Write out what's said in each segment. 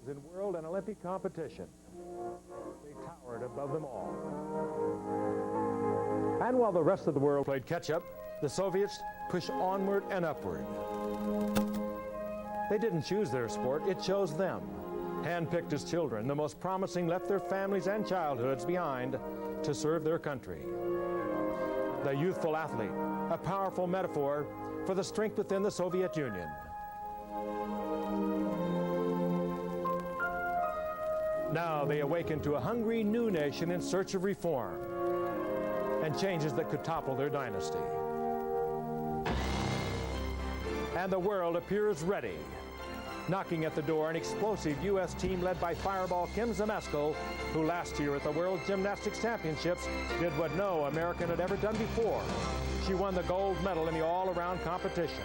in world and Olympic competition. They towered above them all. And while the rest of the world played catch-up, the Soviets pushed onward and upward. They didn't choose their sport, it chose them. Handpicked as children, the most promising left their families and childhoods behind to serve their country. The youthful athlete, a powerful metaphor for the strength within the Soviet Union. Now they awakened to a hungry new nation in search of reform and changes that could topple their dynasty. And the world appears ready. Knocking at the door, an explosive U.S. team led by fireball Kim Zmeskal, who last year at the World Gymnastics Championships did what no American had ever done before. She won the gold medal in the all-around competition.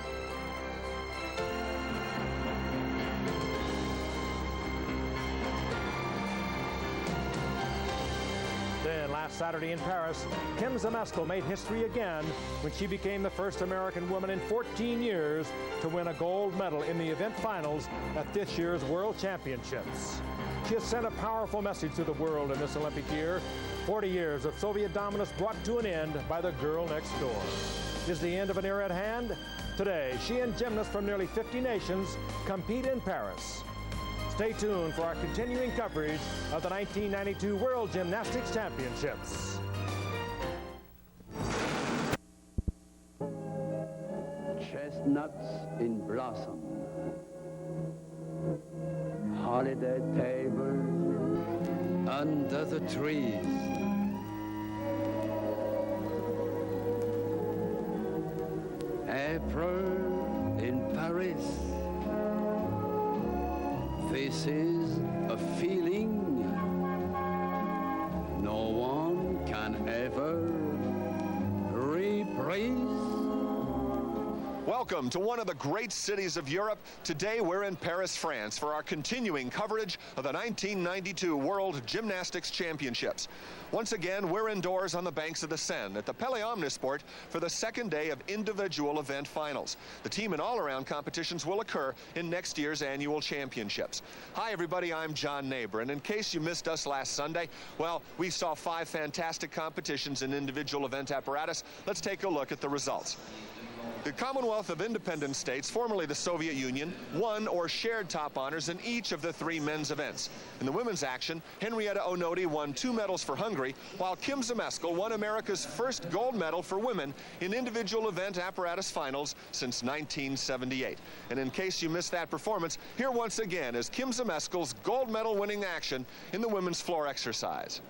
Then last Saturday in Paris, Kim Zmeskal made history again when she became the first American woman in 14 years to win a gold medal in the event finals at this year's World Championships. She has sent a powerful message to the world in this Olympic year. 40 years of Soviet dominance brought to an end by the girl next door. Is the end of an era at hand? Today, she and gymnasts from nearly 50 nations compete in Paris. Stay tuned for our continuing coverage of the 1992 World Gymnastics Championships. Chestnuts in blossom, holiday tables under the trees, April in Paris. This is a feeling no one can ever reprise. Welcome to one of the great cities of Europe. Today we're in Paris, France for our continuing coverage of the 1992 World Gymnastics Championships. Once again, we're indoors on the banks of the Seine at the Palais Omnisport for the second day of individual event finals. The team and all-around competitions will occur in next year's annual championships. Hi everybody, I'm John Neighbor, and in case you missed us last Sunday, well, we saw 5 fantastic competitions in individual event apparatus. Let's take a look at the results. The Commonwealth of Independent States, formerly the Soviet Union, won or shared top honors in each of the 3 men's events. In the women's action, Henrietta Onodi won 2 medals for Hungary, while Kim Zmeskal won America's first gold medal for women in individual event apparatus finals since 1978. And in case you missed that performance, here once again is Kim Zmeskal's gold medal winning action in the women's floor exercise.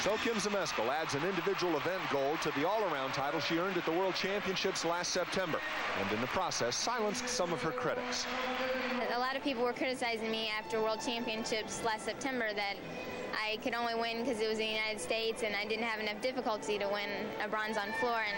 So Kim Zmeskal adds an individual event gold to the all-around title she earned at the World Championships last September, and in the process silenced some of her critics. A lot of people were criticizing me after World Championships last September that I could only win because it was in the United States and I didn't have enough difficulty to win a bronze on floor, and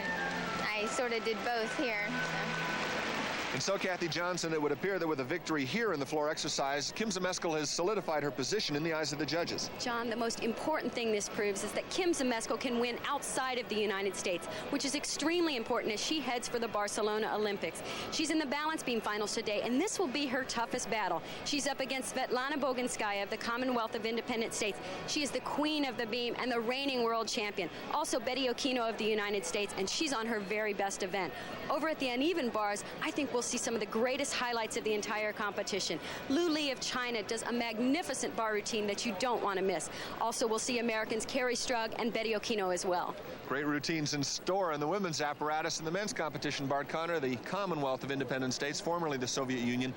I sort of did both here. So. And so, Kathy Johnson, it would appear that with a victory here in the floor exercise, Kim Zmeskal has solidified her position in the eyes of the judges. John, the most important thing this proves is that Kim Zmeskal can win outside of the United States, which is extremely important as she heads for the Barcelona Olympics. She's in the balance beam finals today, and this will be her toughest battle. She's up against Svetlana Boginskaya of the Commonwealth of Independent States. She is the queen of the beam and the reigning world champion. Also Betty Okino of the United States, and she's on her very best event. Over at the uneven bars, I think we'll see some of the greatest highlights of the entire competition. Lu Li of China does a magnificent bar routine that you don't want to miss. Also, we'll see Americans Carrie Strug and Betty Okino as well. Great routines in store in the women's apparatus. In the men's competition, Bart Conner, the Commonwealth of Independent States, formerly the Soviet Union,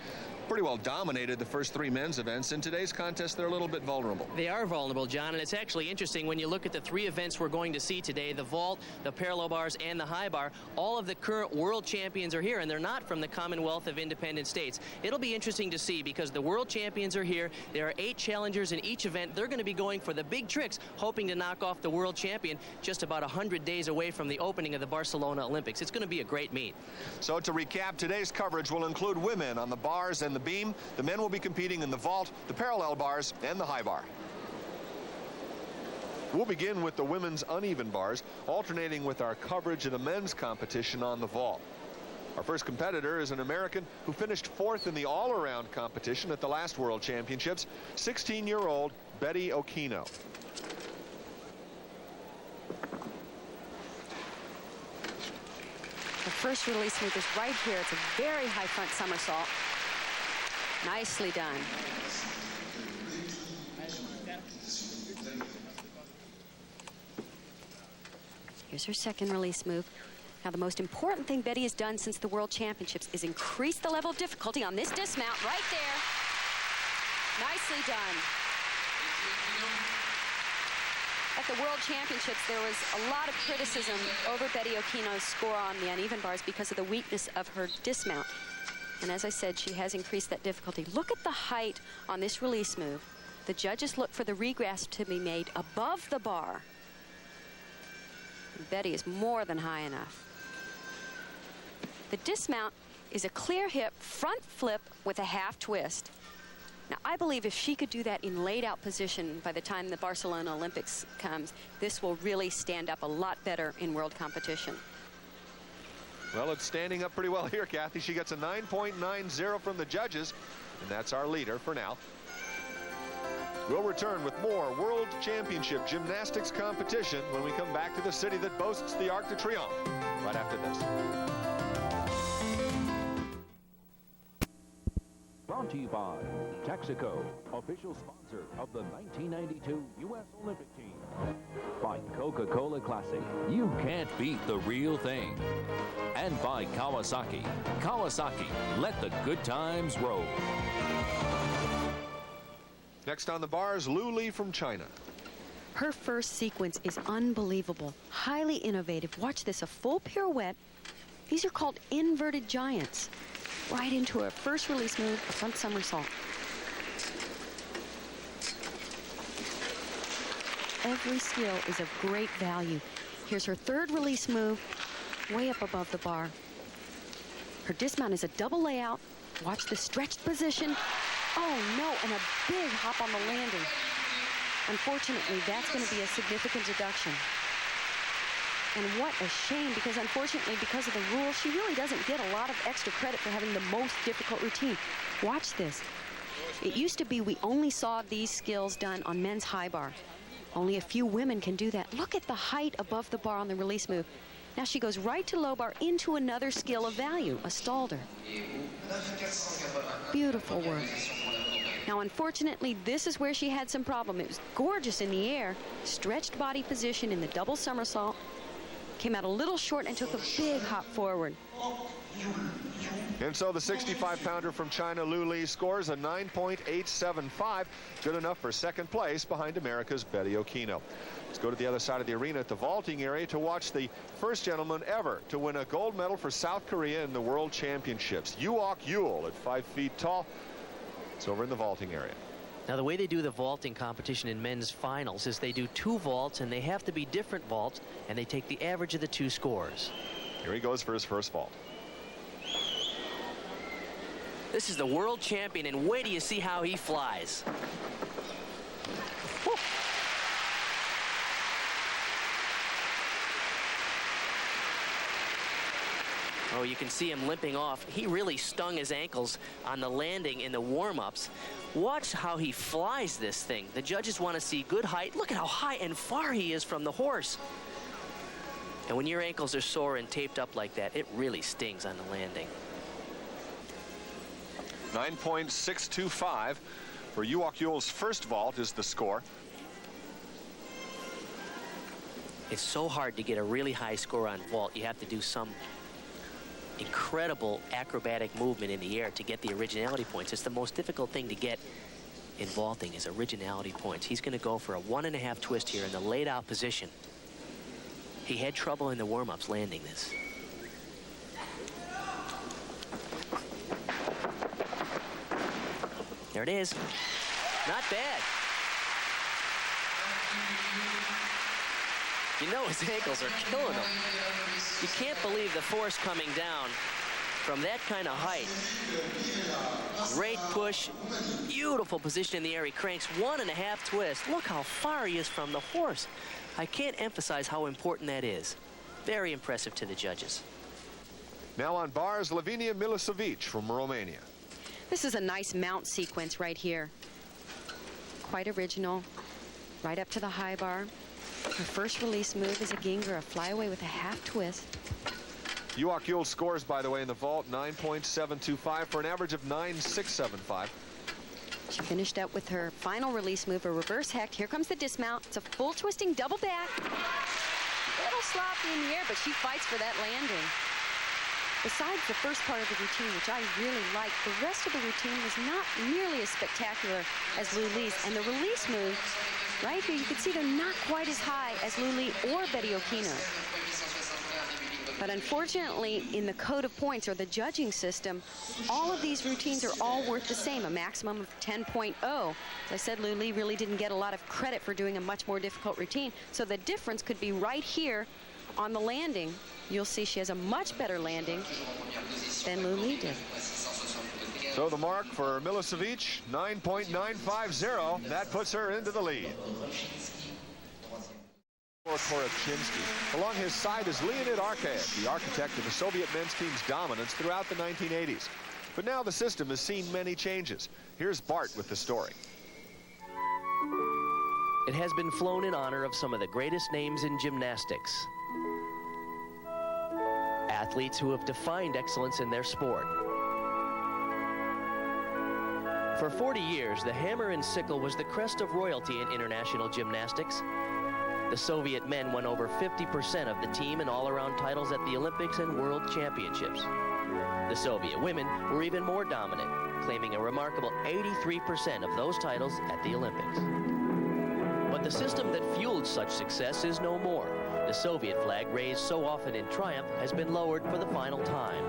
pretty well dominated the first three men's events. In today's contest, they're a little bit vulnerable. They are vulnerable, John, and it's actually interesting when you look at the three events we're going to see today, the vault, the parallel bars, and the high bar. All of the current world champions are here, and they're not from the Commonwealth of Independent States. It'll be interesting to see because the world champions are here. There are 8 challengers in each event. They're going to be going for the big tricks, hoping to knock off the world champion just about 100 days away from the opening of the Barcelona Olympics. It's going to be a great meet. So to recap, today's coverage will include women on the bars and the beam. The men will be competing in the vault, the parallel bars, and the high bar. We'll begin with the women's uneven bars, alternating with our coverage of the men's competition on the vault. Our first competitor is an American who finished 4th in the all-around competition at the last World Championships, 16-year-old Betty Okino. The first release move is right here. It's a very high front somersault. Nicely done. Here's her second release move. Now, the most important thing Betty has done since the World Championships is increase the level of difficulty on this dismount right there. Nicely done. At the World Championships, there was a lot of criticism over Betty Okino's score on the uneven bars because of the weakness of her dismount. And as I said, she has increased that difficulty. Look at the height on this release move. The judges look for the regrasp to be made above the bar. And Betty is more than high enough. The dismount is a clear hip front flip with a half twist. Now, I believe if she could do that in laid out position by the time the Barcelona Olympics comes, this will really stand up a lot better in world competition. Well, it's standing up pretty well here, Kathy. She gets a 9.90 from the judges, and that's our leader for now. We'll return with more World Championship gymnastics competition when we come back to the city that boasts the Arc de Triomphe right after this. Brought to you by Texaco, official sponsor of the 1992 U.S. Olympic team. By Coca-Cola Classic, you can't beat the real thing. And by Kawasaki. Kawasaki, let the good times roll. Next on the bars, Lu Li from China. Her first sequence is unbelievable, highly innovative. Watch this, a full pirouette. These are called inverted giants. Right into her first release move, a front somersault. Every skill is of great value. Here's her third release move, way up above the bar. Her dismount is a double layout. Watch the stretched position. Oh no, and a big hop on the landing. Unfortunately, that's going to be a significant deduction. And what a shame, because unfortunately, because of the rules, she really doesn't get a lot of extra credit for having the most difficult routine. Watch this. It used to be we only saw these skills done on men's high bar. Only a few women can do that. Look at the height above the bar on the release move. Now she goes right to low bar into another skill of value, a Stalder. Beautiful work. Now, unfortunately, this is where she had some problem. It was gorgeous in the air, stretched body position in the double somersault, came out a little short and took a big hop forward. And so the 65-pounder from China, Lu Li, scores a 9.875, good enough for second place behind America's Betty Okino. Let's go to the other side of the arena at the vaulting area to watch the first gentleman ever to win a gold medal for South Korea in the World Championships. Yuok Yul at 5 feet tall. It's over in the vaulting area. Now, the way they do the vaulting competition in men's finals is they do 2 vaults, and they have to be different vaults, and they take the average of the 2 scores. Here he goes for his first vault. This is the world champion, and wait till you see how he flies. Whew. Oh, you can see him limping off. He really stung his ankles on the landing in the warm-ups. Watch how he flies this thing. The judges want to see good height. Look at how high and far he is from the horse. And when your ankles are sore and taped up like that, it really stings on the landing. 9.625 for Uwak-Yule's first vault is the score. It's so hard to get a really high score on vault. You have to do some incredible acrobatic movement in the air to get the originality points. It's the most difficult thing to get in vaulting is originality points. He's going to go for a 1.5 twist here in the laid out position. He had trouble in the warm-ups landing this. There it is. Not bad. You know his ankles are killing him. You can't believe the force coming down from that kind of height. Great push, beautiful position in the air. He cranks 1.5 twist. Look how far he is from the horse. I can't emphasize how important that is. Very impressive to the judges. Now on bars, Lavinia Milicevic from Romania. This is a nice mount sequence right here. Quite original, right up to the high bar. Her first release move is a ginger, a flyaway with a half twist. Uwak-Yule scores, by the way, in the vault 9.725 for an average of 9.675. She finished up with her final release move, a reverse hecht. Here comes the dismount. It's a full twisting double back. A little sloppy in the air, but she fights for that landing. Besides the first part of the routine, which I really liked, the rest of the routine was not nearly as spectacular as Lou Lee's. And the release moves, right here, you can see they're not quite as high as Lou Lee or Betty Okino. But unfortunately, in the code of points or the judging system, all of these routines are all worth the same, a maximum of 10.0. As I said, Lou Lee really didn't get a lot of credit for doing a much more difficult routine. So the difference could be right here on the landing. You'll see she has a much better landing than Lou Lee did. So the mark for Milicevic, 9.950. That puts her into the lead. Korachinsky. Along his side is Leonid Arkaev, the architect of the Soviet men's team's dominance throughout the 1980s. But now the system has seen many changes. Here's Bart with the story. It has been flown in honor of some of the greatest names in gymnastics. Athletes who have defined excellence in their sport. For 40 years, the hammer and sickle was the crest of royalty in international gymnastics. The Soviet men won over 50% of the team and all-around titles at the Olympics and World Championships. The Soviet women were even more dominant, claiming a remarkable 83% of those titles at the Olympics. But the system that fueled such success is no more. The Soviet flag, raised so often in triumph, has been lowered for the final time.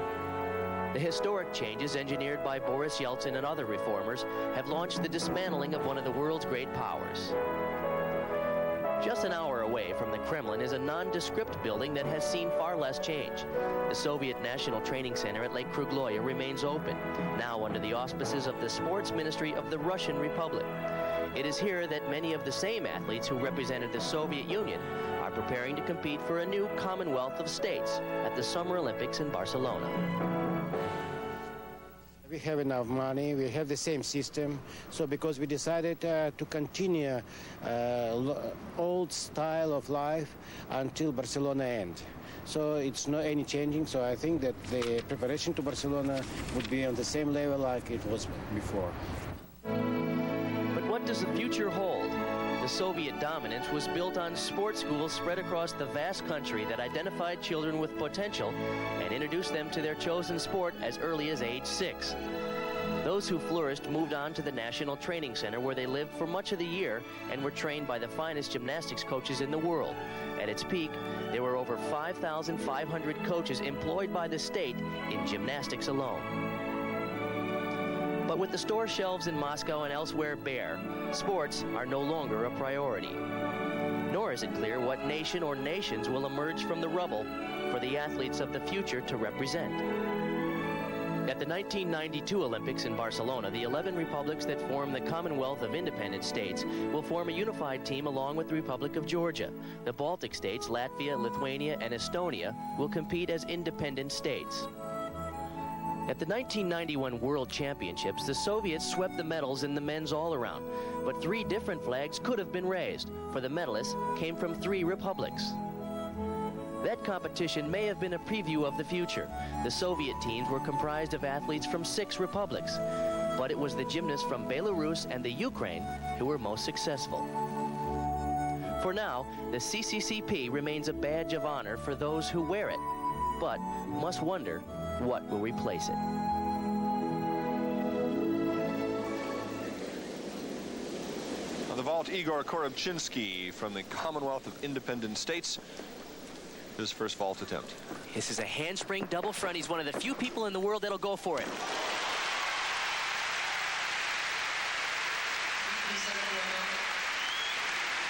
The historic changes engineered by Boris Yeltsin and other reformers have launched the dismantling of one of the world's great powers. Just an hour away from the Kremlin is a nondescript building that has seen far less change. The Soviet National Training Center at Lake Krugloye remains open, now under the auspices of the Sports Ministry of the Russian Republic. It is here that many of the same athletes who represented the Soviet Union are preparing to compete for a new Commonwealth of States at the Summer Olympics in Barcelona. We have enough money, we have the same system, so because we decided to continue old style of life until Barcelona ends. So it's not any changing, so I think that the preparation to Barcelona would be on the same level like it was before. But what does the future hold? The Soviet dominance was built on sports schools spread across the vast country that identified children with potential and introduced them to their chosen sport as early as age 6. Those who flourished moved on to the National Training Center, where they lived for much of the year and were trained by the finest gymnastics coaches in the world. At its peak, there were over 5,500 coaches employed by the state in gymnastics alone. But with the store shelves in Moscow and elsewhere bare, sports are no longer a priority. Nor is it clear what nation or nations will emerge from the rubble for the athletes of the future to represent. At the 1992 Olympics in Barcelona, the 11 republics that form the Commonwealth of Independent States will form a unified team along with the Republic of Georgia. The Baltic states, Latvia, Lithuania, and Estonia, will compete as independent states. At the 1991 World Championships, the Soviets swept the medals in the men's all-around, but 3 different flags could have been raised, for the medalists came from 3 republics. That competition may have been a preview of the future. The Soviet teams were comprised of athletes from 6 republics, but it was the gymnasts from Belarus and the Ukraine who were most successful. For now, the CCCP remains a badge of honor for those who wear it, but must wonder what will replace it. On the vault, Igor Korobchinski from the Commonwealth of Independent States. His first vault attempt. This is a handspring double front. He's one of the few people in the world that'll go for it.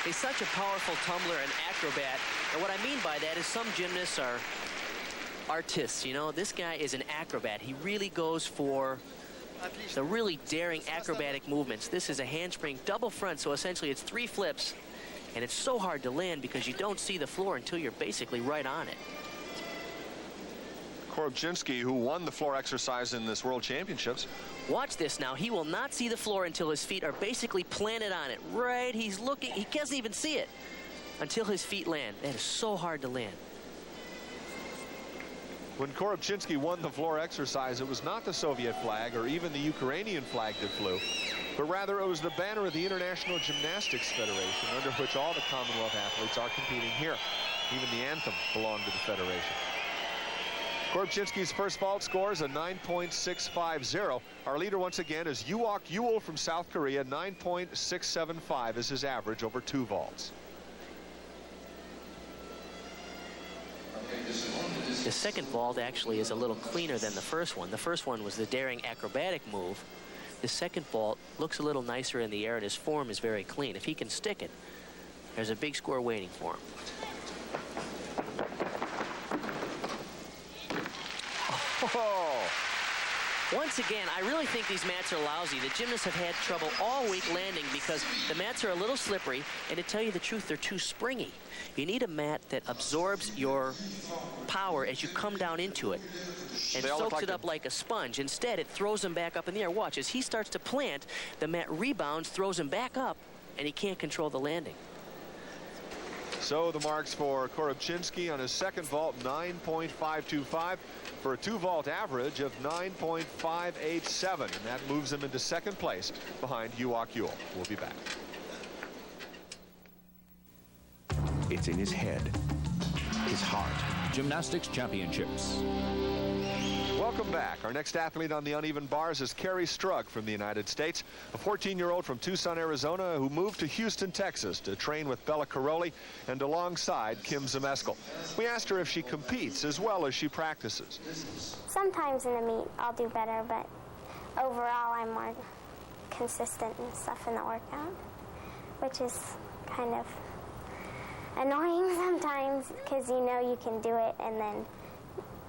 He's such a powerful tumbler and acrobat. And what I mean by that is some gymnasts are artists, you know. This guy is an acrobat. He really goes for the really daring acrobatic movements. This is a handspring double front, so essentially it's 3 flips. And it's so hard to land because you don't see the floor until you're basically right on it. Korobchinski, who won the floor exercise in this World Championships. Watch this now. He will not see the floor until his feet are basically planted on it. Right, he's looking. He doesn't even see it until his feet land. That is so hard to land. When Korobchinski won the floor exercise, it was not the Soviet flag or even the Ukrainian flag that flew, but rather it was the banner of the International Gymnastics Federation, under which all the Commonwealth athletes are competing here. Even the anthem belonged to the federation. Korobchinski's first vault scores a 9.650. Our leader once again is Yuok Yul from South Korea. 9.675 is his average over 2 vaults. The second vault actually is a little cleaner than the first one. The first one was the daring acrobatic move. The second vault looks a little nicer in the air, and his form is very clean. If he can stick it, there's a big score waiting for him. Oh. Once again, I really think these mats are lousy. The gymnasts have had trouble all week landing because the mats are a little slippery, and to tell you the truth, they're too springy. You need a mat that absorbs your power as you come down into it and soaks it up like a sponge. Instead, it throws him back up in the air. Watch, as he starts to plant, the mat rebounds, throws him back up, and he can't control the landing. So the marks for Korobchinski on his second vault, 9.525 for a 2-vault average of 9.587, and that moves him into second place behind Yuok Yul. We'll be back. It's in his head, his heart. Gymnastics Championships. Welcome back. Our next athlete on the uneven bars is Carrie Strug from the United States, a 14-year-old from Tucson, Arizona, who moved to Houston, Texas to train with Bella Caroli and alongside Kim Zmeskal. We asked her if she competes as well as she practices. Sometimes in the meet I'll do better, but overall I'm more consistent and stuff in the workout, which is kind of annoying sometimes because you know you can do it, and then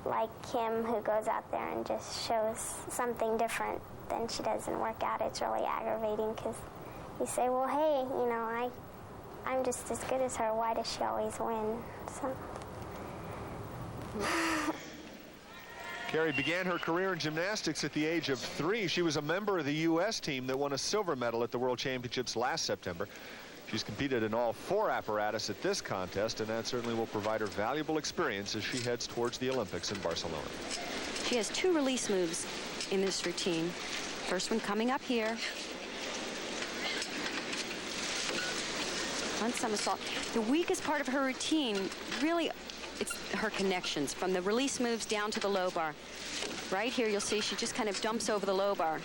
like Kim, who goes out there and just shows something different than she does in workout, it's really aggravating because you say, well, hey, you know, I'm just as good as her. Why does she always win? So. Carrie began her career in gymnastics at the age of 3. She was a member of the U.S. team that won a silver medal at the World Championships last September. She's competed in all 4 apparatus at this contest, and that certainly will provide her valuable experience as she heads towards the Olympics in Barcelona. She has 2 release moves in this routine. First one coming up here. Front somersault. The weakest part of her routine, really, it's her connections from the release moves down to the low bar. Right here, you'll see she just kind of dumps over the low bar.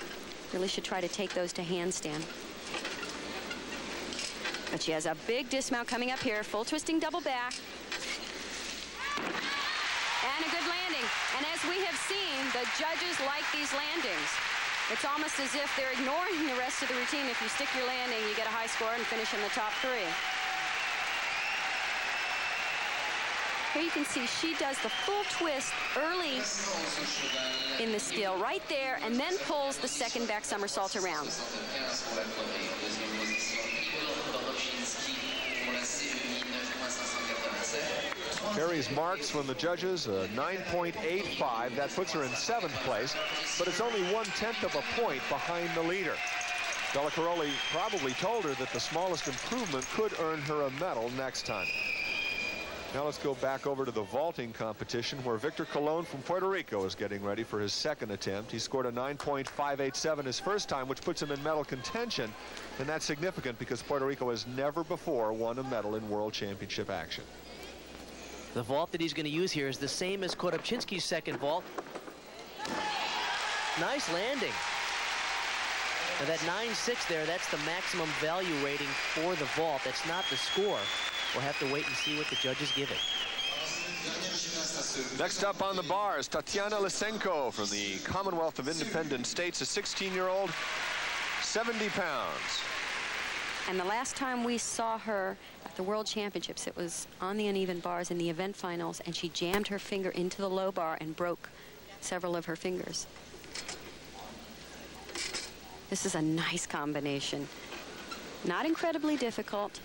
Really should try to take those to handstand. But she has a big dismount coming up here, full twisting double back. And a good landing. And as we have seen, the judges like these landings. It's almost as if they're ignoring the rest of the routine. If you stick your landing, you get a high score and finish in the top 3. Here you can see she does the full twist early in the skill, right there, and then pulls the second back somersault around. Carrie's marks from the judges, a 9.85. That puts her in 7th place, but it's only 1/10 of a point behind the leader. Della Caroli probably told her that the smallest improvement could earn her a medal next time. Now let's go back over to the vaulting competition, where Victor Colon from Puerto Rico is getting ready for his second attempt. He scored a 9.587 his first time, which puts him in medal contention, and that's significant because Puerto Rico has never before won a medal in World Championship action. The vault that he's going to use here is the same as Korobczynski's second vault. Nice landing. Now that 9.6 there, that's the maximum value rating for the vault. That's not the score. We'll have to wait and see what the judges give it. Next up on the bars, Tatiana Lysenko from the Commonwealth of Independent States, a 16-year-old, 70 pounds. And the last time we saw her at the World Championships, it was on the uneven bars in the event finals, and she jammed her finger into the low bar and broke several of her fingers. This is a nice combination. Not incredibly difficult.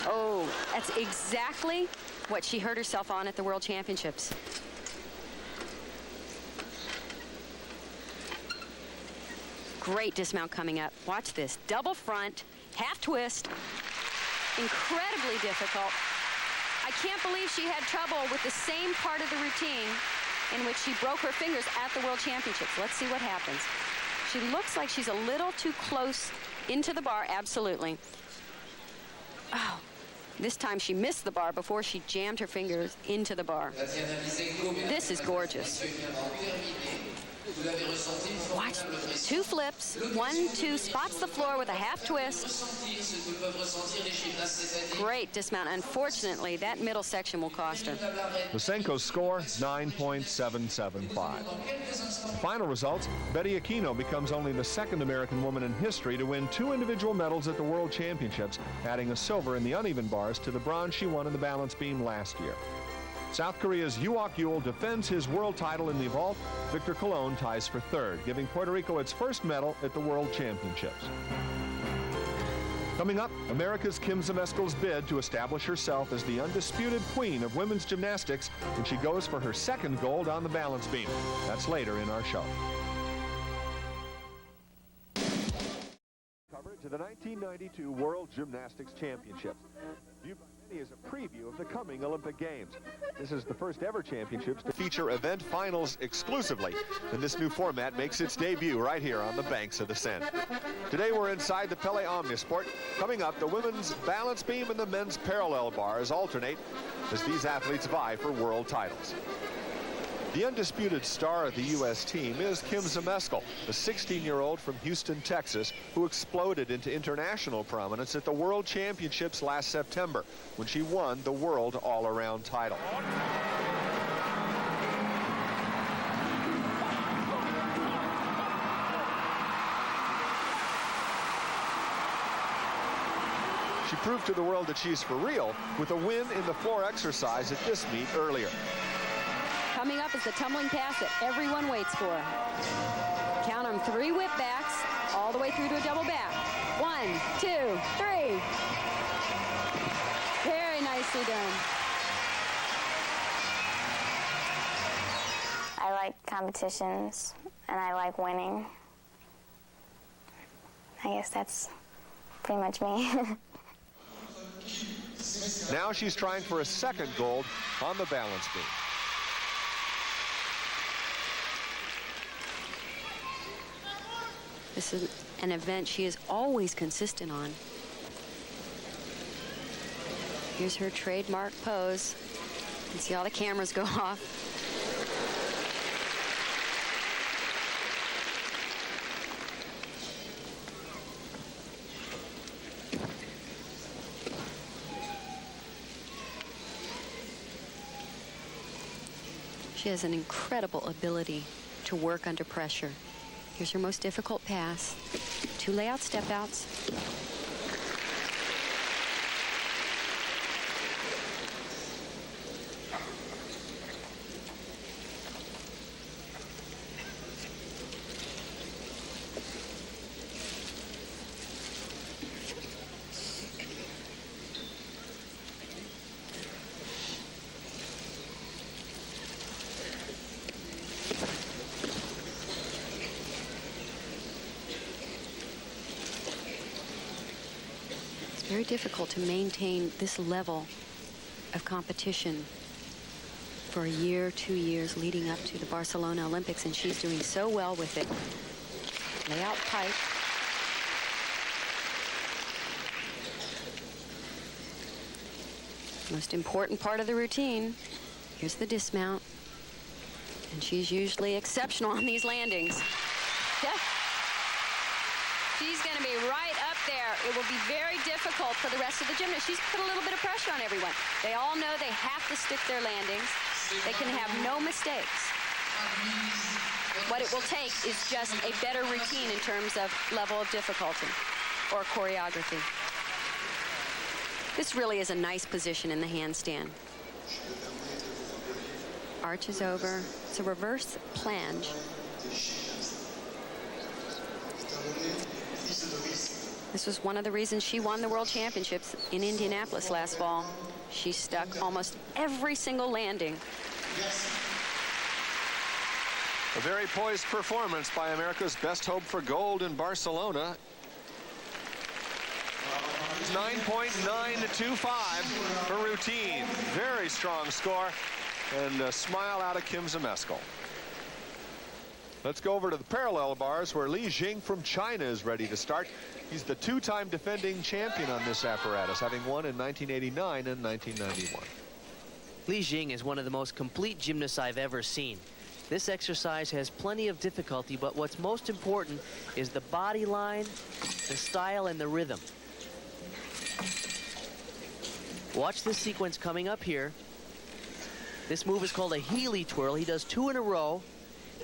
Oh, that's exactly what she hurt herself on at the World Championships. Great dismount coming up. Watch this. Double front, half twist. Incredibly difficult. I can't believe she had trouble with the same part of the routine in which she broke her fingers at the World Championships. Let's see what happens. She looks like she's a little too close into the bar. Absolutely. Oh, this time she missed the bar before she jammed her fingers into the bar. This is gorgeous. Watch, 2 flips, 1, 2, spots the floor with a half twist. Great dismount. Unfortunately, that middle section will cost her. Lysenko's score, 9.775. Final results, Betty Aquino becomes only the second American woman in history to win 2 individual medals at the World Championships, adding a silver in the uneven bars to the bronze she won in the balance beam last year. South Korea's Yuok Yul defends his world title in the vault. Victor Colon ties for 3rd, giving Puerto Rico its first medal at the World Championships. Coming up, America's Kim Zmeskal's bid to establish herself as the undisputed queen of women's gymnastics when she goes for her 2nd gold on the balance beam. That's later in our show. Coverage of the 1992 World Gymnastics Championships. Is a preview of the coming Olympic Games. This is the first ever championships to feature event finals exclusively, and this new format makes its debut right here on the banks of the Seine. Today we're inside the Pele Omnisport. Coming up, the women's balance beam and the men's parallel bars alternate as these athletes vie for world titles. The undisputed star of the U.S. team is Kim Zmeskal, the 16-year-old from Houston, Texas, who exploded into international prominence at the World Championships last September when she won the World All-Around title. She proved to the world that she's for real with a win in the floor exercise at this meet earlier. Coming up is the tumbling pass that everyone waits for. Count them 3 whip backs all the way through to a double back. 1, 2, 3. Very nicely done. I like competitions and I like winning. I guess that's pretty much me. Now she's trying for a 2nd gold on the balance beam. This is an event she is always consistent on. Here's her trademark pose. You can see all the cameras go off. She has an incredible ability to work under pressure. Here's her most difficult pass. 2 layout step outs. very difficult to maintain this level of competition for a year, 2 years leading up to the Barcelona Olympics, and she's doing so well with it. Layout tight. Most important part of the routine. Here's the dismount. And she's usually exceptional on these landings. Yeah. She's going to be right up there. It will be very difficult for the rest of the gymnasts. She's put a little bit of pressure on everyone. They all know they have to stick their landings. They can have no mistakes. What it will take is just a better routine in terms of level of difficulty or choreography. This really is a nice position in the handstand. Arch is over. It's a reverse planche. This was one of the reasons she won the World Championships in Indianapolis last fall. She stuck almost every single landing. A very poised performance by America's best hope for gold in Barcelona. 9.925 for routine. Very strong score, and a smile out of Kim Zmeskal. Let's go over to the parallel bars where Li Jing from China is ready to start. He's the two-time defending champion on this apparatus, having won in 1989 and 1991. Li Jing is one of the most complete gymnasts I've ever seen. This exercise has plenty of difficulty, but what's most important is the body line, the style, and the rhythm. Watch this sequence coming up here. This move is called a Healy twirl. He does 2 in a row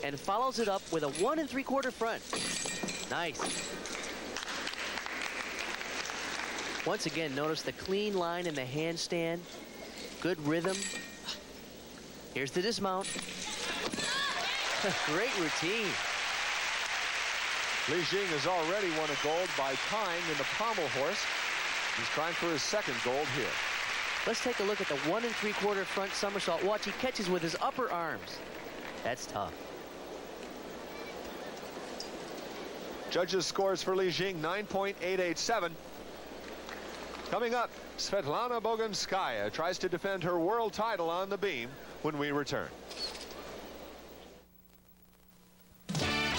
and follows it up with a 1 3/4 front. Nice. Once again, notice the clean line in the handstand. Good rhythm. Here's the dismount. Great routine. Li Jing has already won a gold by tying in the pommel horse. He's trying for his second gold here. Let's take a look at the 1 3/4 front somersault. Watch, he catches with his upper arms. That's tough. Judges' scores for Li Jing, 9.887. Coming up, Svetlana Bogunskaya tries to defend her world title on the beam when we return.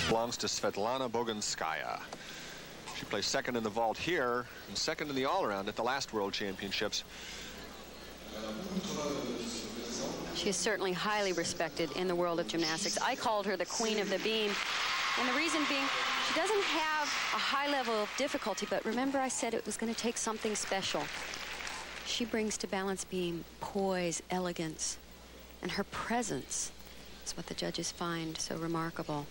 Belongs to Svetlana Bogunskaya. She placed second in the vault here and second in the all-around at the last World Championships. She is certainly highly respected in the world of gymnastics. I called her the queen of the beam. And the reason being, she doesn't have a high level of difficulty, but remember I said it was going to take something special. She brings to balance beam poise, elegance, and her presence is what the judges find so remarkable.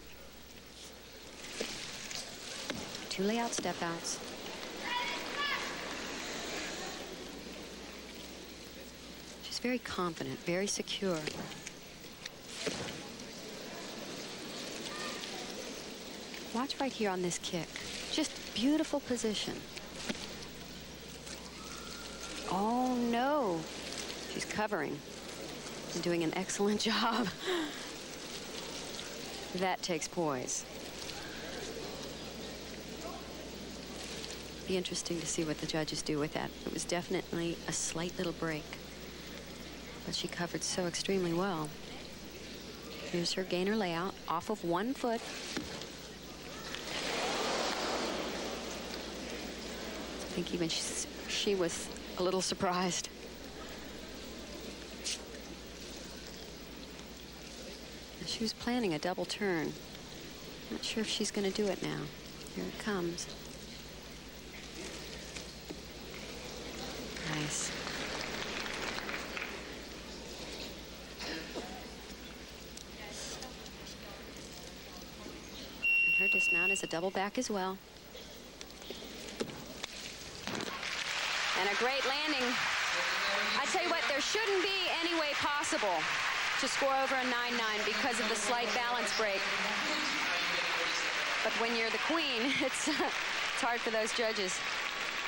2 layout step outs. She's very confident, very secure. Watch right here on this kick. Just beautiful position. Oh no, she's covering and doing an excellent job. That takes poise. Be interesting to see what the judges do with that. It was definitely a slight little break, but she covered so extremely well. Here's her gainer layout off of 1 foot. I think even she was a little surprised. She was planning a double turn. Not sure if she's going to do it now. Here it comes. Nice. And her dismount is a double back as well. And a great landing. I tell you what, there shouldn't be any way possible to score over a 9-9 because of the slight balance break. But when you're the queen, it's hard for those judges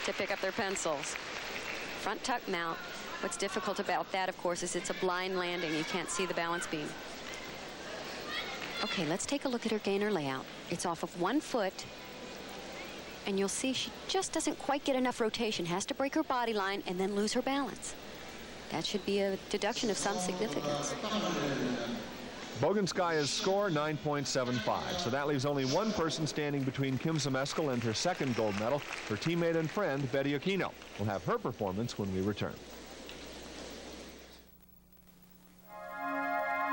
to pick up their pencils. Front tuck mount. What's difficult about that, of course, is it's a blind landing. You can't see the balance beam. Okay, let's take a look at her gainer layout. It's off of 1 foot. And you'll see she just doesn't quite get enough rotation, has to break her body line and then lose her balance. That should be a deduction of some significance. Boginskaya's score, 9.75. So that leaves only one person standing between Kim Zmeskal and her second gold medal, her teammate and friend, Betty Aquino. We'll have her performance when we return.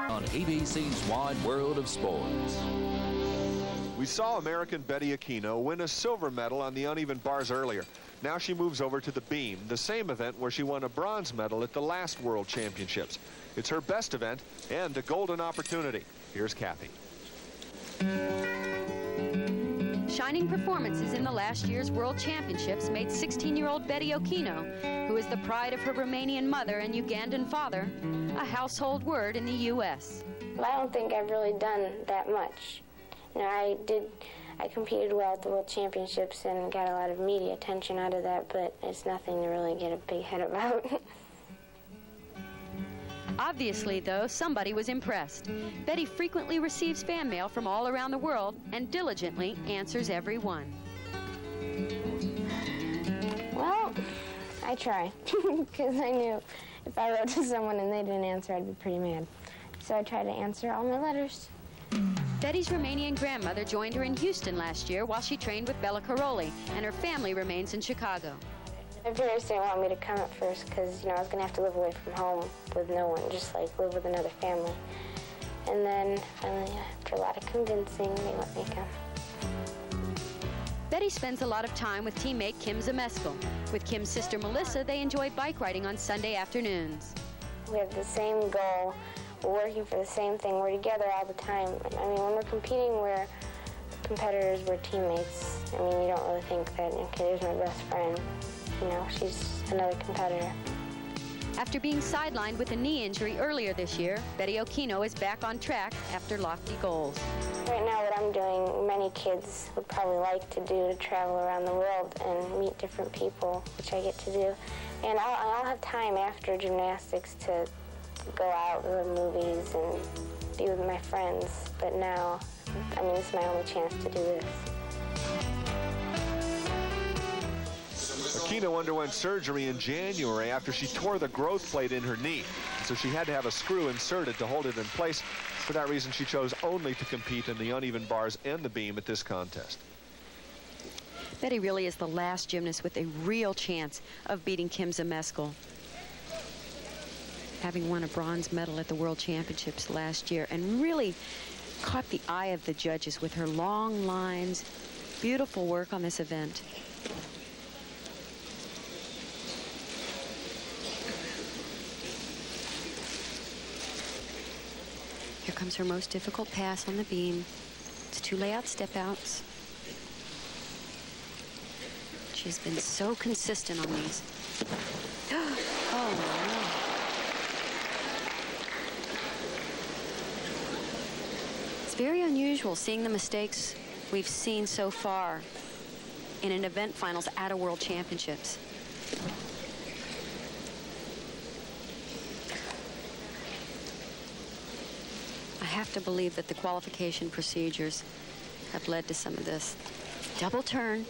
On ABC's Wide World of Sports. We saw American Betty Aquino win a silver medal on the uneven bars earlier. Now she moves over to the beam, the same event where she won a bronze medal at the last World Championships. It's her best event and a golden opportunity. Here's Kathy. Shining performances in the last year's World Championships made 16-year-old Betty Aquino, who is the pride of her Romanian mother and Ugandan father, a household word in the U.S. I don't think I've really done that much. You know, I competed well at the World Championships and got a lot of media attention out of that, but it's nothing to really get a big head about. Obviously, though, somebody was impressed. Betty frequently receives fan mail from all around the world and diligently answers every one. Well, I try, because I knew if I wrote to someone and they didn't answer, I'd be pretty mad. So I try to answer all my letters. Betty's Romanian grandmother joined her in Houston last year while she trained with Bella Caroli, and her family remains in Chicago. My parents didn't want me to come at first because, you know, I was going to have to live away from home with no one, just like live with another family. And then finally, after a lot of convincing, they let me come. Betty spends a lot of time with teammate Kim Zmeskal. With Kim's sister Melissa, they enjoy bike riding on Sunday afternoons. We have the same goal. We're working for the same thing. We're together all the time. I mean, when we're competing, we're competitors, we're teammates. I mean, you don't really think that, okay, there's my best friend. You know, she's another competitor. After being sidelined with a knee injury earlier this year, Betty Aquino is back on track after lofty goals. Right now, what I'm doing, many kids would probably like to do, to travel around the world and meet different people, which I get to do. And I'll have time after gymnastics to go out, go to movies, and be with my friends. But now, I mean, it's my only chance to do this. Aquino underwent surgery in January after she tore the growth plate in her knee. So she had to have a screw inserted to hold it in place. For that reason, she chose only to compete in the uneven bars and the beam at this contest. Betty really is the last gymnast with a real chance of beating Kim Zmeskal, having won a bronze medal at the World Championships last year and really caught the eye of the judges with her long lines, beautiful work on this event. Here comes her most difficult pass on the beam. It's 2 layout step outs. She's been so consistent on these. Oh, no. It's very unusual seeing the mistakes we've seen so far in an event finals at a World Championships. I have to believe that the qualification procedures have led to some of this. Double turn.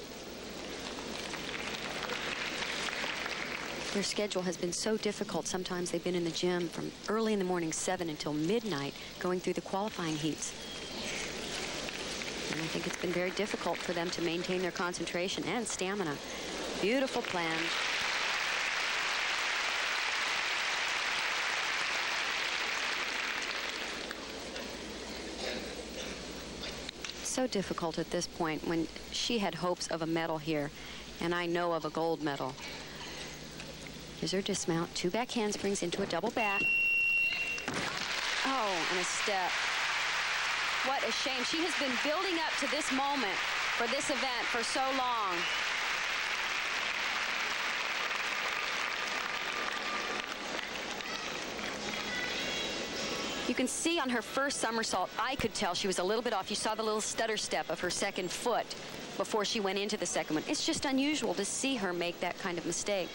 Their schedule has been so difficult. Sometimes they've been in the gym from early in the morning, 7 until midnight, going through the qualifying heats. And I think it's been very difficult for them to maintain their concentration and stamina. Beautiful plan. So difficult at this point when she had hopes of a medal here, and I know of a gold medal. Here's her dismount, 2 back handsprings into a double back. Oh, and a step. What a shame. She has been building up to this moment for this event for so long. You can see on her first somersault, I could tell she was a little bit off. You saw the little stutter step of her second foot before she went into the second one. It's just unusual to see her make that kind of mistake.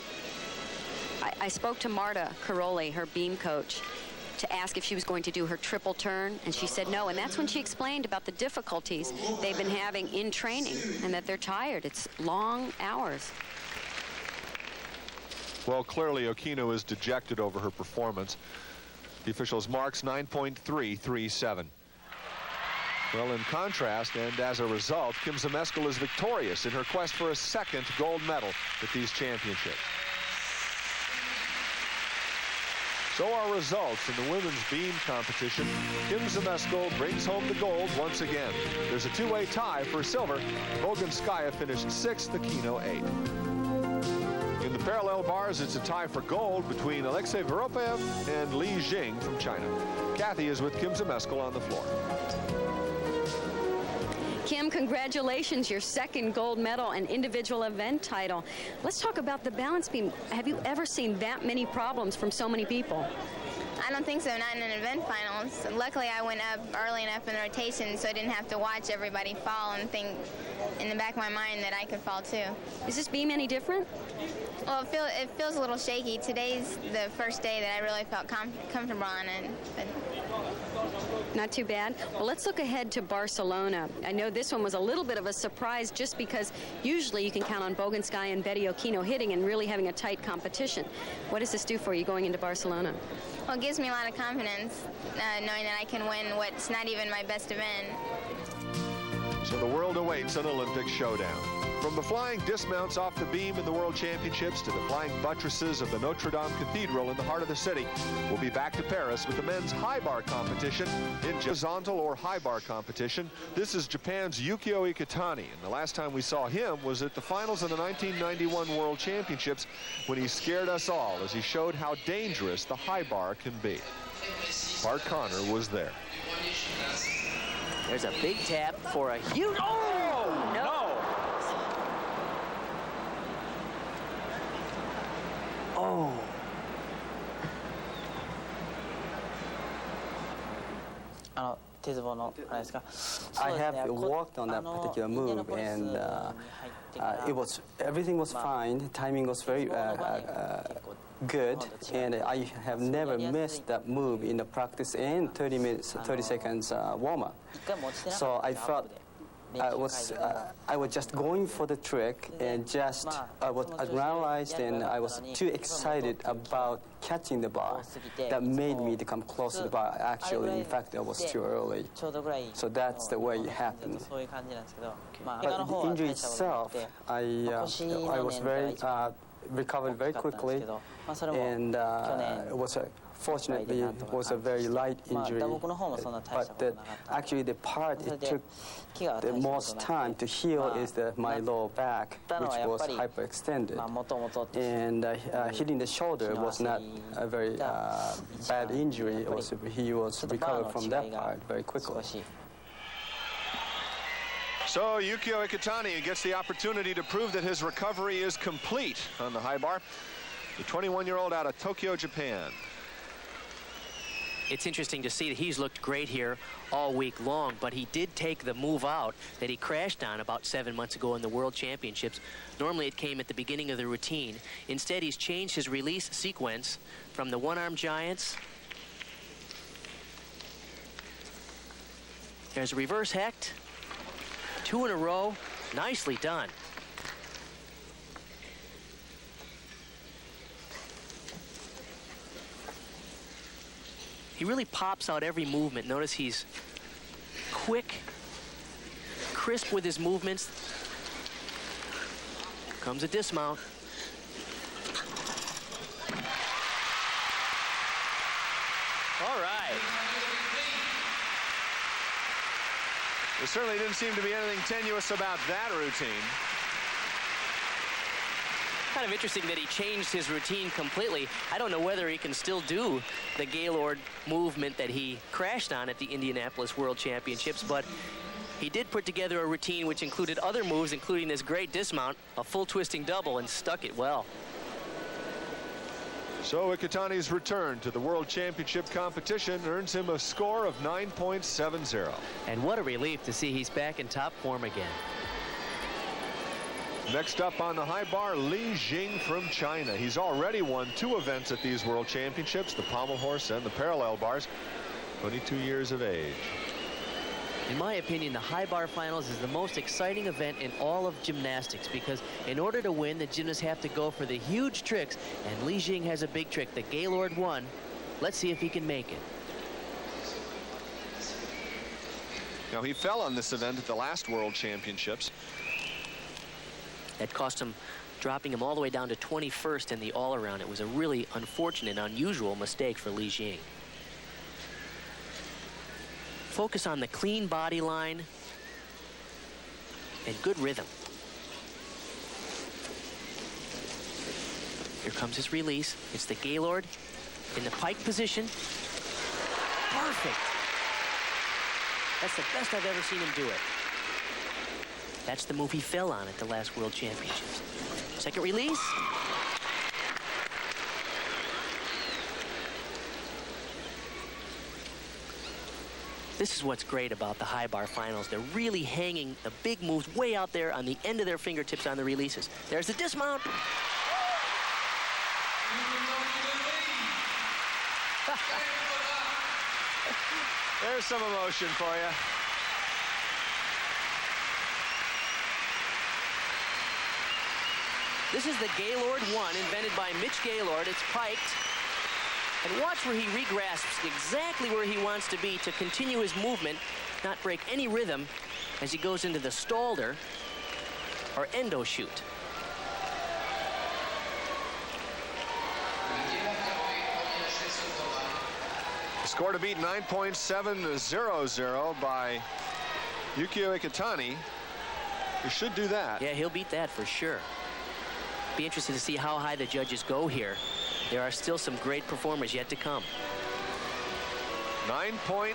I spoke to Marta Caroli, her beam coach, to ask if she was going to do her triple turn, and she said no. And that's when she explained about the difficulties they've been having in training and that they're tired. It's long hours. Well, clearly Okino is dejected over her performance. The officials marks 9.337. Well, in contrast, and as a result, Kim Zmeskal is victorious in her quest for a second gold medal at these championships. So our results in the women's beam competition. Kim Zmeskal brings home the gold once again. There's a two-way tie for silver. Bogunskaya finished 6th, Okino 8th. In the parallel bars, it's a tie for gold between Alexei Voropaev and Li Jing from China. Kathy is with Kim Zmeskal on the floor. Kim, congratulations, your second gold medal and individual event title. Let's talk about the balance beam. Have you ever seen that many problems from so many people? I don't think so, not in an event finals. Luckily, I went up early enough in the rotation so I didn't have to watch everybody fall and think in the back of my mind that I could fall too. Is this beam any different? Well, it feels a little shaky. Today's the first day that I really felt comfortable on it. But not too bad. Well, let's look ahead to Barcelona. I know this one was a little bit of a surprise just because usually you can count on Bogunskaya and Betty Okino hitting and really having a tight competition. What does this do for you going into Barcelona? Well, it gives me a lot of confidence knowing that I can win what's not even my best event. So the world awaits an Olympic showdown. From the flying dismounts off the beam in the World Championships to the flying buttresses of the Notre Dame Cathedral in the heart of the city, we'll be back to Paris with the men's high bar competition in horizontal or high bar competition. This is Japan's Yukio Ikitani, and the last time we saw him was at the finals of the 1991 World Championships when he scared us all as he showed how dangerous the high bar can be. Bart Connor was there. There's a big tap for a huge... Oh, no! Oh. I have worked on that particular move, and everything was fine. Timing was very good, and I have never missed that move in the practice and 30 seconds warm-up. So I felt I was just going for the trick, and I was adrenalized, and I was too excited about catching the bar. That made me to come close to the bar. Actually, in fact, it was too early. So that's the way it happened. But the injury itself, I was recovered very quickly, and it was fortunately, it was a very light injury, but actually the part it took the most time to heal is my lower back, which was hyperextended. And hitting the shoulder was not a very bad injury. He was recovered from that part very quickly. So Yukio Ikitani gets the opportunity to prove that his recovery is complete on the high bar. The 21-year-old out of Tokyo, Japan. It's interesting to see that he's looked great here all week long, but he did take the move out that he crashed on about 7 months ago in the World Championships. Normally it came at the beginning of the routine. Instead, he's changed his release sequence from the one-arm giants. There's a reverse hecht. 2 in a row. Nicely done. He really pops out every movement. Notice he's quick, crisp with his movements. Comes a dismount. All right. There certainly didn't seem to be anything tenuous about that routine. Kind of interesting that he changed his routine completely. I don't know whether he can still do the Gaylord movement that he crashed on at the Indianapolis World Championships, but he did put together a routine which included other moves, including this great dismount, a full twisting double, and stuck it well. So Ikitani's return to the World Championship competition earns him a score of 9.70. And what a relief to see he's back in top form again. Next up on the high bar, Li Jing from China. He's already won 2 events at these World Championships, the pommel horse and the parallel bars. 22 years of age. In my opinion, the high bar finals is the most exciting event in all of gymnastics, because in order to win, the gymnasts have to go for the huge tricks, and Li Jing has a big trick, the Gaylord 1. Let's see if he can make it. Now, he fell on this event at the last World Championships. That cost him, dropping him all the way down to 21st in the all-around. It was a really unfortunate, unusual mistake for Li Jing. Focus on the clean body line and good rhythm. Here comes his release. It's the Gaylord in the pike position. Perfect. That's the best I've ever seen him do it. That's the move he fell on at the last World Championships. Second release. This is what's great about the high bar finals. They're really hanging the big moves way out there on the end of their fingertips on the releases. There's the dismount. There's some emotion for you. This is the Gaylord 1, invented by Mitch Gaylord. It's piked. And watch where he regrasps exactly where he wants to be to continue his movement, not break any rhythm as he goes into the Stalder or endo shoot. Score to beat 9.700 by Yukio Ikitani. He should do that. Yeah, he'll beat that for sure. Be interested to see how high the judges go here. There are still some great performers yet to come. 9.825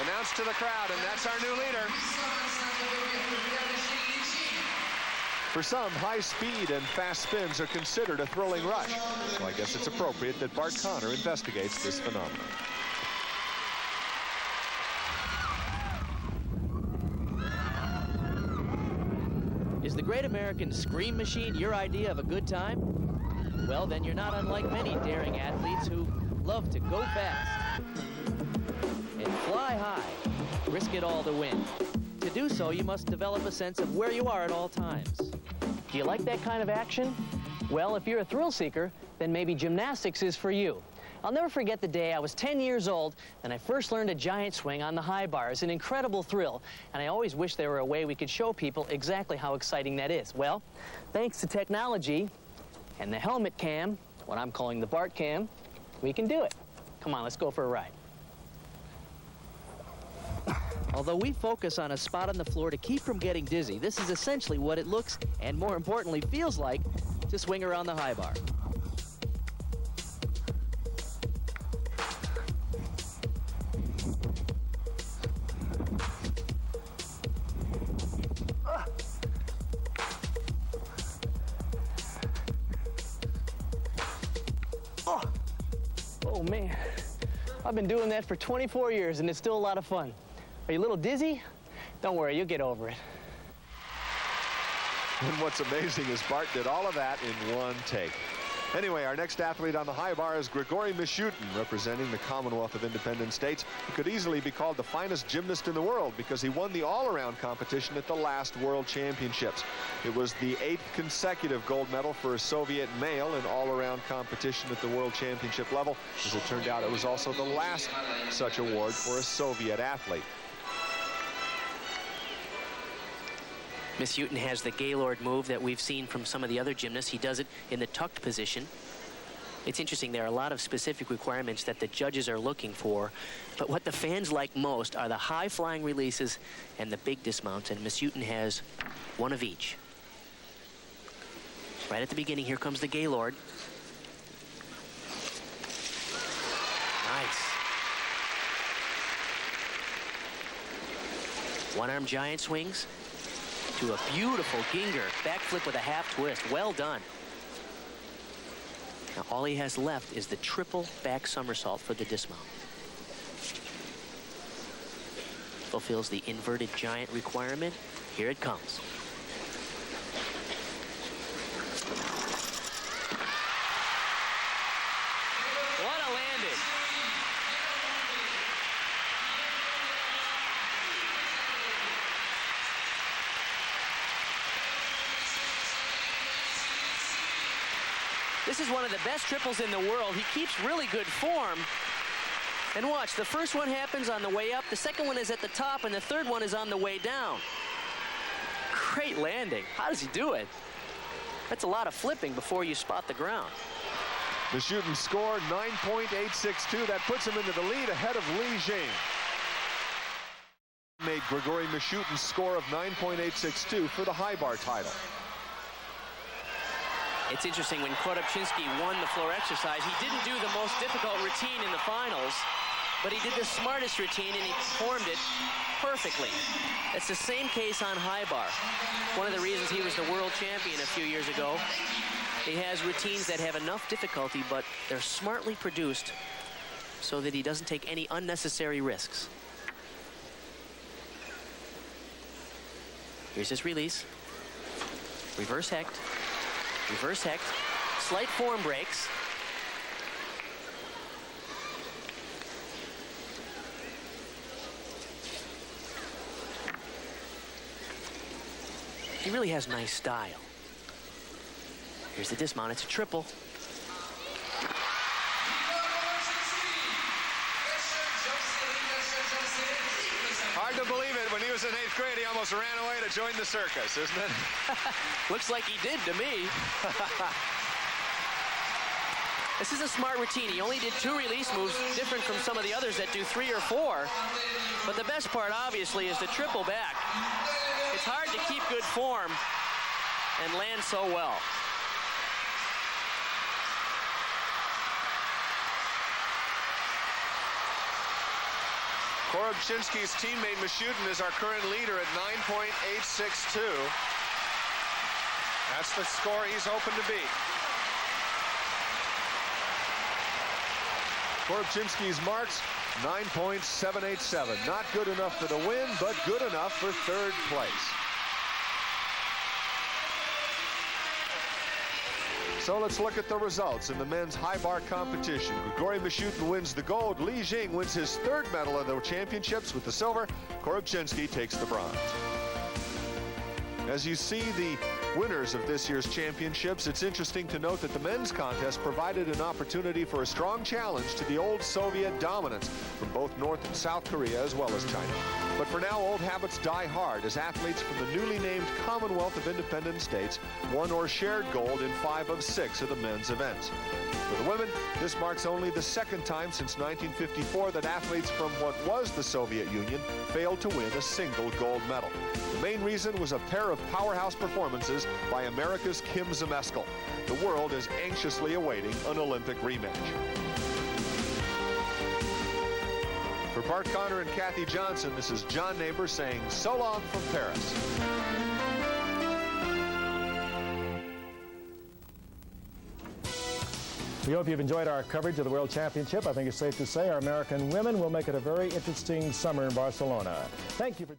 announced to the crowd, and that's our new leader. For some, high speed and fast spins are considered a thrilling rush. So I guess it's appropriate that Bart Connor investigates this phenomenon. Is the Great American Scream Machine your idea of a good time? Well, then you're not unlike many daring athletes who love to go fast and fly high, risk it all to win. To do so, you must develop a sense of where you are at all times. Do you like that kind of action? Well, if you're a thrill seeker, then maybe gymnastics is for you. I'll never forget the day I was 10 years old and I first learned a giant swing on the high bar. It's an incredible thrill, and I always wish there were a way we could show people exactly how exciting that is. Well, thanks to technology and the helmet cam, what I'm calling the Bart cam, we can do it. Come on, let's go for a ride. Although we focus on a spot on the floor to keep from getting dizzy, this is essentially what it looks, and more importantly, feels like, to swing around the high bar. Oh man, I've been doing that for 24 years and it's still a lot of fun. Are you a little dizzy? Don't worry, you'll get over it. And what's amazing is Bart did all of that in one take. Anyway, our next athlete on the high bar is Grigory Mishutin, representing the Commonwealth of Independent States. He could easily be called the finest gymnast in the world because he won the all-around competition at the last World Championships. It was the 8th consecutive gold medal for a Soviet male in all-around competition at the World Championship level. As it turned out, it was also the last such award for a Soviet athlete. Mishutin has the Gaylord move that we've seen from some of the other gymnasts. He does it in the tucked position. It's interesting, there are a lot of specific requirements that the judges are looking for, but what the fans like most are the high-flying releases and the big dismounts, and Mishutin has one of each. Right at the beginning, here comes the Gaylord. Nice. One-arm giant swings to a beautiful Ginger backflip with a half twist. Well done. Now all he has left is the triple back somersault for the dismount. Fulfills the inverted giant requirement. Here it comes. This is one of the best triples in the world. He keeps really good form. And watch, the first one happens on the way up, the second one is at the top, and the third one is on the way down. Great landing. How does he do it? That's a lot of flipping before you spot the ground. Mishutin scored 9.862. That puts him into the lead ahead of Li Jing. Made Grigory Mishutin's score of 9.862 for the high bar title. It's interesting, when Korobczynski won the floor exercise, he didn't do the most difficult routine in the finals, but he did the smartest routine and he performed it perfectly. It's the same case on high bar. One of the reasons he was the world champion a few years ago. He has routines that have enough difficulty, but they're smartly produced so that he doesn't take any unnecessary risks. Here's his release. Reverse hecht. Reverse hecht. Slight form breaks. He really has nice style. Here's the dismount. It's a triple. Hard to believe it. When he was in 8th grade, he almost ran away to join the circus, isn't it? Looks like he did to me. This is a smart routine. He only did 2 release moves, different from some of the others that do 3 or 4. But the best part, obviously, is the triple back. It's hard to keep good form and land so well. Korobczynski's teammate Mishutin is our current leader at 9.862. That's the score he's hoping to beat. Korobczynski's marks, 9.787. Not good enough for the win, but good enough for 3rd place. So let's look at the results in the men's high bar competition. Grigory Mishutin wins the gold. Li Jing wins his 3rd medal of the championships with the silver. Korobczynski takes the bronze. As you see the winners of this year's championships, it's interesting to note that the men's contest provided an opportunity for a strong challenge to the old Soviet dominance from both North and South Korea as well as China. But for now, old habits die hard as athletes from the newly named Commonwealth of Independent States won or shared gold in 5 of 6 of the men's events. For the women, this marks only the 2nd time since 1954 that athletes from what was the Soviet Union failed to win a single gold medal. The main reason was a pair of powerhouse performances by America's Kim Zmeskal. The world is anxiously awaiting an Olympic rematch. For Bart Connor and Kathy Johnson, this is John Neighbor saying so long from Paris. We hope you've enjoyed our coverage of the World Championship. I think it's safe to say our American women will make it a very interesting summer in Barcelona. Thank you for